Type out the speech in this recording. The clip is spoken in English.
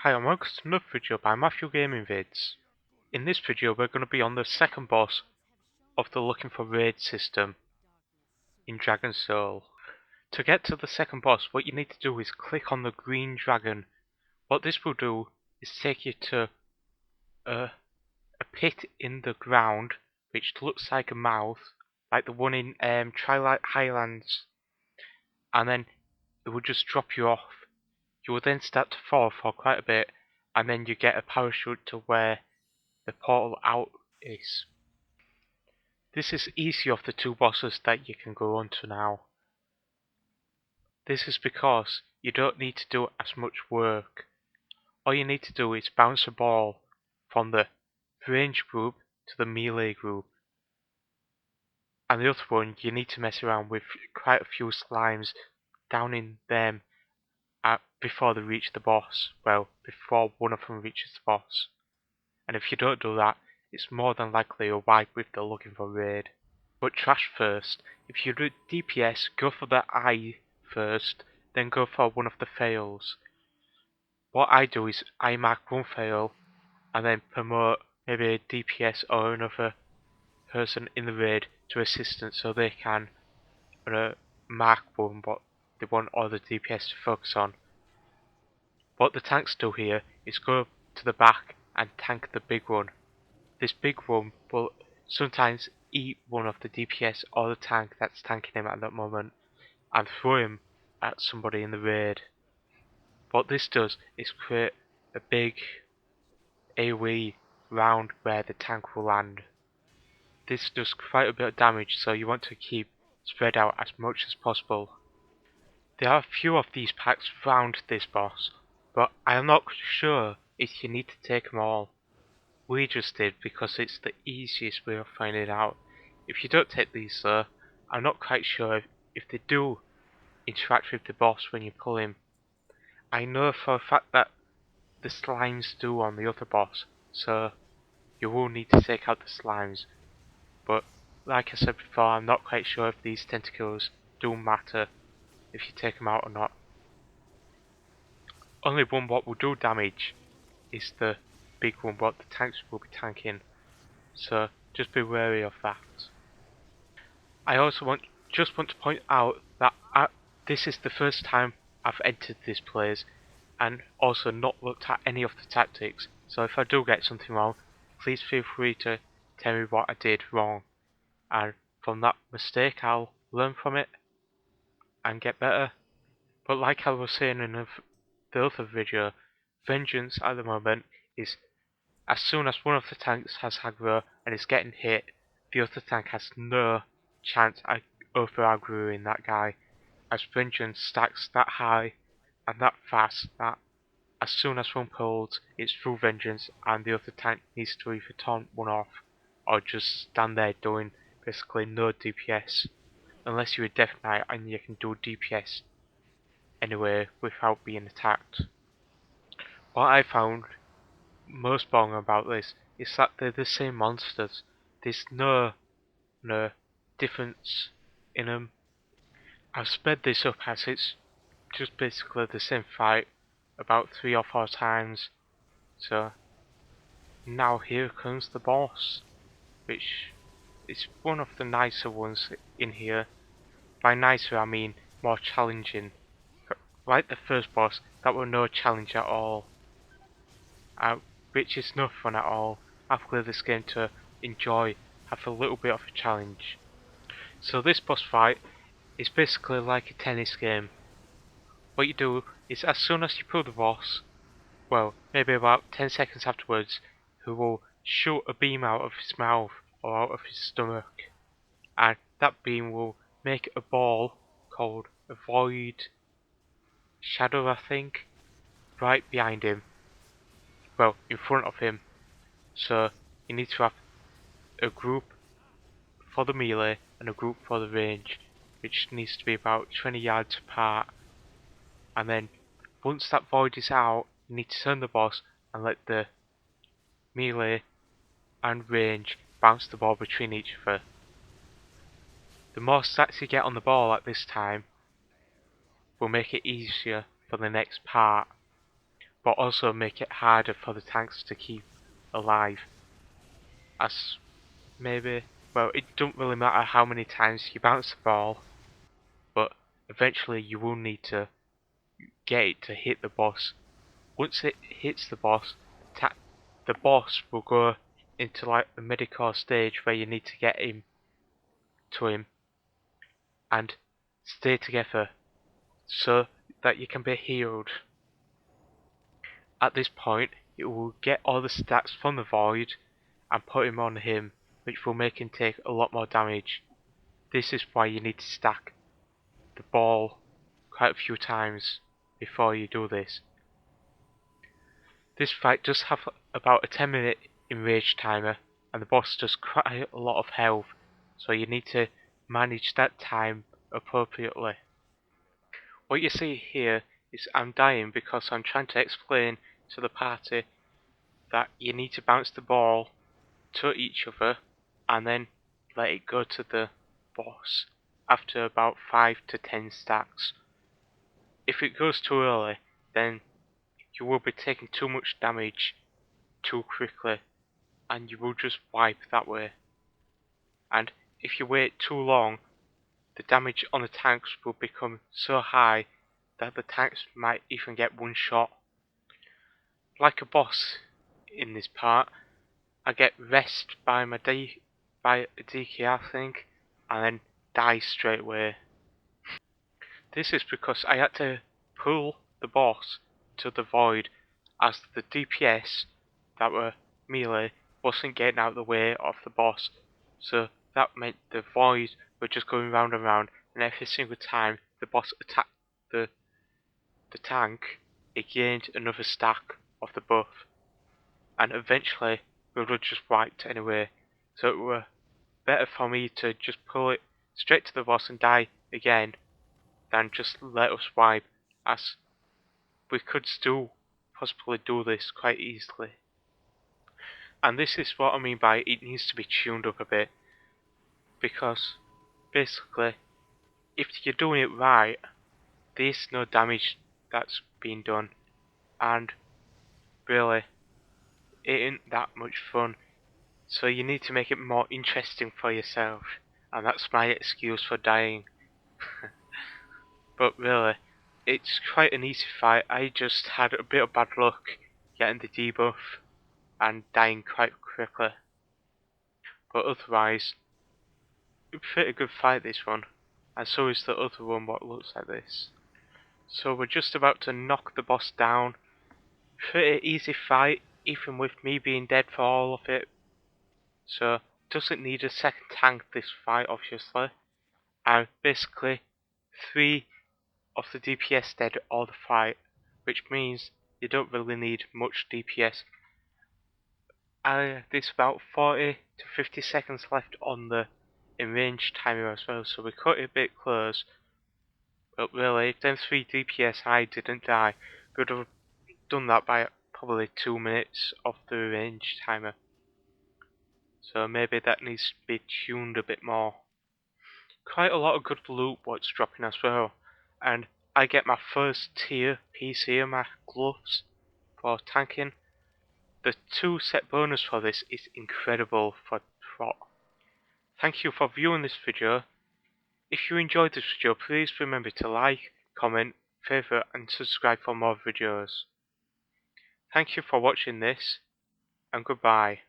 Hi and welcome to another video by Matthew Gaming Vids. In this video we're going to be on the second boss of the Looking for Raid system in Dragon Soul. To get to the second boss, what you need to do is click on the green dragon. What this will do is take you to a pit in the ground which looks like a mouth, like the one in Twilight Highlands, and then it will just drop you off. You will then start to fall for quite a bit, and then you get a parachute to where the portal out is. This is easy of the two bosses that you can go on to now. This is because you don't need to do as much work. All you need to do is bounce a ball from the range group to the melee group. And the other one, you need to mess around with quite a few slimes down in them before they reach the boss. Well, before one of them reaches the boss. And if you don't do that, it's more than likely a wipe with the Looking for Raid. But trash first. If you do DPS, go for the eye first, then go for one of the fails. What I do is I mark one fail, and then promote maybe a DPS or another person in the raid to assistant so they can mark one what they want all the DPS to focus on. What the tanks do here is go to the back and tank the big one. This big one will sometimes eat one of the DPS or the tank that's tanking him at that moment and throw him at somebody in the raid. What this does is create a big AoE round where the tank will land. This does quite a bit of damage, so you want to keep spread out as much as possible. There are a few of these packs around this boss, but I am not sure if you need to take them all. We just did because it's the easiest way of finding out. If you don't take these though, I'm not quite sure if they do interact with the boss when you pull him. I know for a fact that the slimes do on the other boss, so you will need to take out the slimes. But like I said before, I'm not quite sure if these tentacles do matter if you take them out or not. Only one what will do damage is the big one what the tanks will be tanking, so just be wary of that. I also just want to point out that this is the first time I've entered this place and also not looked at any of the tactics, so if I do get something wrong, please feel free to tell me what I did wrong, and from that mistake I'll learn from it and get better. But like I was saying in the other video, vengeance at the moment is as soon as one of the tanks has aggro and is getting hit, the other tank has no chance at over aggroing that guy, as vengeance stacks that high and that fast that as soon as one pulls, it's through vengeance and the other tank needs to either taunt one off or just stand there doing basically no DPS, unless you're a Death Knight and you can do DPS anyway without being attacked. What I found most boring about this is that they're the same monsters. There's no difference in them. I've sped this up as it's just basically the same fight about 3 or 4 times. So now here comes the boss, which is one of the nicer ones in here. By nicer I mean more challenging. Like the first boss, that were no challenge at all. Which is no fun at all. I've played this game to enjoy, have a little bit of a challenge. So this boss fight is basically like a tennis game. What you do is as soon as you pull the boss, well, maybe about 10 seconds afterwards, he will shoot a beam out of his mouth or out of his stomach. And that beam will make a ball called a void shadow, I think, right behind him. Well, in front of him. So you need to have a group for the melee and a group for the range, which needs to be about 20 yards apart. And then once that void is out, you need to turn the boss and let the melee and range bounce the ball between each other. The more stacks you get on the ball at this time will make it easier for the next part. but also make it harder for the tanks to keep alive. As maybe, well, it don't really matter how many times you bounce the ball, but eventually you will need to get it to hit the boss. Once it hits the boss, the boss will go into like the medical stage where you need to get him to him and stay together so that you can be healed. At this point, it will get all the stats from the void and put him on him, which will make him take a lot more damage. This is why you need to stack the ball quite a few times before you do this. This fight does have about a 10-minute enrage timer, and the boss does quite a lot of health, so you need to manage that time appropriately. What you see here is I'm dying because I'm trying to explain to the party that you need to bounce the ball to each other and then let it go to the boss after about 5 to 10 stacks. If it goes too early, then you will be taking too much damage too quickly and you will just wipe that way. And if you wait too long, the damage on the tanks will become so high that the tanks might even get one shot. Like a boss in this part, I get rest by a DK, I think, and then die straight away. This is because I had to pull the boss to the void as the DPS that were melee wasn't getting out of the way of the boss, so that meant the void were just going round and round, and every single time the boss attacked the tank, it gained another stack of the buff, and eventually we were just wiped anyway, so it were better for me to just pull it straight to the boss and die again than just let us wipe, as we could still possibly do this quite easily. And this is what I mean by it needs to be tuned up a bit, because basically if you're doing it right, there's no damage that's being done, and really it ain't that much fun, so you need to make it more interesting for yourself, and that's my excuse for dying. But really, it's quite an easy fight. I just had a bit of bad luck getting the debuff and dying quite quickly. But otherwise, a pretty good fight this one. And so is the other one what looks like this. So we're just about to knock the boss down. Pretty easy fight, even with me being dead for all of it. So, doesn't need a second tank this fight obviously. And basically, 3 of the DPS dead all the fight, which means you don't really need much DPS. There's about 40 to 50 seconds left on the range timer as well, so we cut it a bit close. But really, if them 3 DPS I didn't die, we would have done that by probably 2 minutes of the range timer. So maybe that needs to be tuned a bit more. Quite a lot of good loot what's dropping as well, and I get my first tier piece here, my gloves for tanking. The 2 set bonus for this is incredible for prot. Thank you for viewing this video. If you enjoyed this video, please remember to like, comment, favourite and subscribe for more videos. Thank you for watching this, and goodbye.